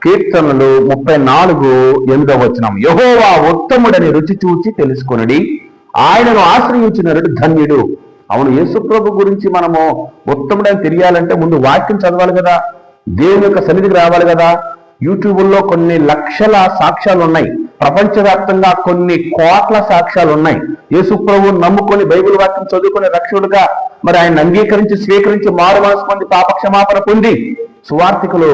కీర్తనలు 34:8 యెహోవా ఉత్తముడని రుచి చూచి తెలుసుకొనుడి, ఆయనను ఆశ్రయించిన నరుడు ధన్యుడు. అవును, యేసుప్రభు గురించి మనము ఉత్తముడని తెలియాలంటే ముందు వాక్యం చదవాలి కదా, దేవుని యొక్క సన్నిధికి రావాలి కదా. యూట్యూబ్లో కొన్ని లక్షల సాక్ష్యాలు ఉన్నాయి, ప్రపంచవ్యాప్తంగా కొన్ని కోట్ల సాక్ష్యాలు ఉన్నాయి. యేసుప్రభు నమ్ముకొని బైబిల్ వాక్యం చదువుకుని రక్షకుడుగా మరి ఆయన అంగీకరించి స్వీకరించి మారు మనసు పొంది పాపక్షమాపణ పొంది సువార్థికులు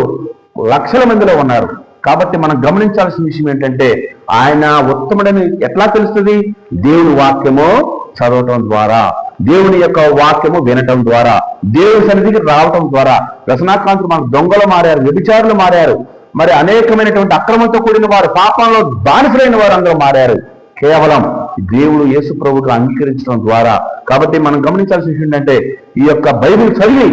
లక్షల మందిలో ఉన్నారు. కాబట్టి మనం గమనించాల్సిన విషయం ఏంటంటే ఆయన ఉత్తముడని ఎట్లా తెలుస్తుంది? దేవుని వాక్యము చదవటం ద్వారా, దేవుని యొక్క వాక్యము వినటం ద్వారా, దేవుని సన్నిధికి రావటం ద్వారా. వ్యసనాక్రాంతులు మనకు దొంగలు మారారు, వ్యభిచారులు మారారు, మరి అనేకమైనటువంటి అక్రమంతో కూడిన వారు, పాపంలో బానిసలైన వారు అందరూ మారారు కేవలం దేవుడు యేసు ప్రభువుకు అంగీకరించడం ద్వారా. కాబట్టి మనం గమనించాల్సిన విషయం ఏంటంటే ఈ యొక్క బైబిల్ చదివి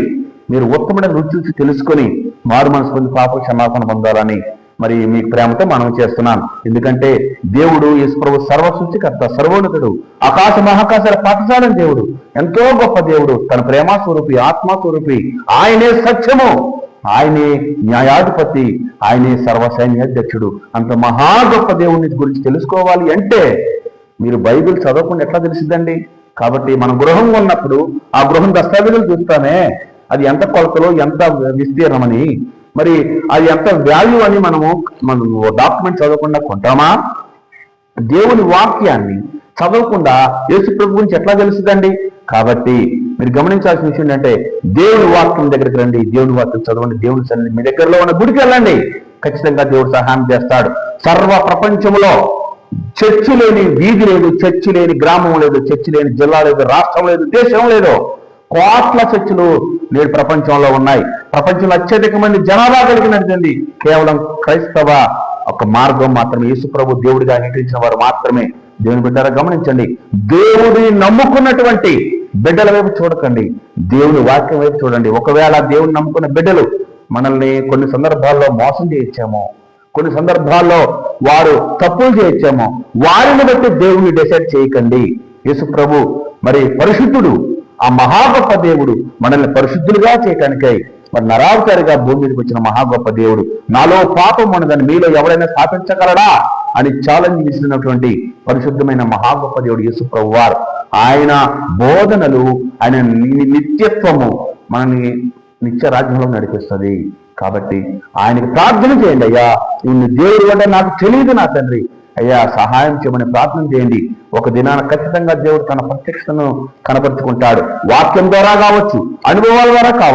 మీరు ఉత్తముడని రుచి చూసి తెలుసుకొని మారు మనసు పొంది పాప క్షమాపణ పొందాలని మరి మీ ప్రేమతో మనం చేస్తున్నాను. ఎందుకంటే దేవుడు యేసు ప్రభు సర్వసృష్టికర్త, సర్వోన్నతుడు, ఆకాశ మహాకాశాల పాఠశాలని దేవుడు, ఎంతో గొప్ప దేవుడు, తన ప్రేమ స్వరూపి, ఆత్మ స్వరూపి, ఆయనే సత్యము, ఆయనే న్యాయాధిపతి, ఆయనే సర్వసైన్యాధ్యక్షుడు. అంత మహా గొప్ప దేవుని గురించి తెలుసుకోవాలి అంటే మీరు బైబిల్ చదవకుండా ఎట్లా తెలిసిద్దండి? కాబట్టి మన గృహం ఉన్నప్పుడు ఆ గృహం దస్తావేజులు చూస్తామే, అది ఎంత కొలతలో, ఎంత విస్తీర్ణమని, మరి అది ఎంత వాల్యూ అని మనం డాక్యుమెంట్ చదవకుండా కొంటామా? దేవుని వాక్యాన్ని చదవకుండా యేసు ప్రభు గురించి ఎట్లా తెలుస్తుందండి? కాబట్టి మీరు గమనించాల్సిన విషయం ఏంటంటే దేవుని వాక్యం దగ్గరికి రండి, దేవుని వాక్యం చదవండి, దేవుని సన్నిధి మీ దగ్గరలో ఉన్న గుడికి వెళ్ళండి, ఖచ్చితంగా దేవుడు సహాయం చేస్తాడు. సర్వ ప్రపంచంలో చర్చి లేని వీధి లేదు, చర్చి లేని గ్రామం లేదు, చర్చి లేని జిల్లా లేదు, రాష్ట్రం లేదు, దేశం లేదు. కోట్ల చర్చిలు నేడు ప్రపంచంలో ఉన్నాయి. ప్రపంచంలో అత్యధిక మంది జనాభా కలిగినటువంటి కేవలం క్రైస్తవ ఒక మార్గం మాత్రమే. యేసు ప్రభు దేవుడిగా అంగీకరించిన వారు మాత్రమే. దేవుని బిడ్డరా గమనించండి, దేవుడిని నమ్ముకున్నటువంటి బిడ్డల వైపు చూడకండి, దేవుని వాక్యం వైపు చూడండి. ఒకవేళ దేవుని నమ్ముకున్న బిడ్డలు మనల్ని కొన్ని సందర్భాల్లో మోసం చేయొచ్చామో, కొన్ని సందర్భాల్లో వారు తప్పులు చేయొచ్చామో, వారిని బట్టి దేవుని డిసైడ్ చేయకండి. యేసు ప్రభు మరి పరిశుద్ధుడు, ఆ మహాగొప్ప దేవుడు మనల్ని పరిశుద్ధులుగా చేయటానికై మరి నరావతారిగా భూమి మీదకి వచ్చిన మహాగొప్ప దేవుడు. నాలో పాపం ఉన్నదని మీలో ఎవరైనా స్థాపించగలడా అని ఛాలెంజ్ విసిరినటువంటి పరిశుద్ధమైన మహాగొప్ప దేవుడు యేసు ప్రభు వారు. ఆయన బోధనలు, ఆయన నిత్యత్వము మనల్ని నిత్య రాజ్యంలో నడిపిస్తుంది. కాబట్టి ఆయనకి ప్రార్థన చేయండి, అయ్యా నిన్ను దేవుడు అంటే నాకు తెలియదు నా తండ్రి, అయ్యా సహాయం చేయమని ప్రార్థన చేయండి. ఒక దినాన ఖచ్చితంగా దేవుడు తన ప్రత్యక్షతను కనబరుచుకుంటాడు. వాక్యం ద్వారా కావచ్చు, అనుభవాల ద్వారా కావచ్చు.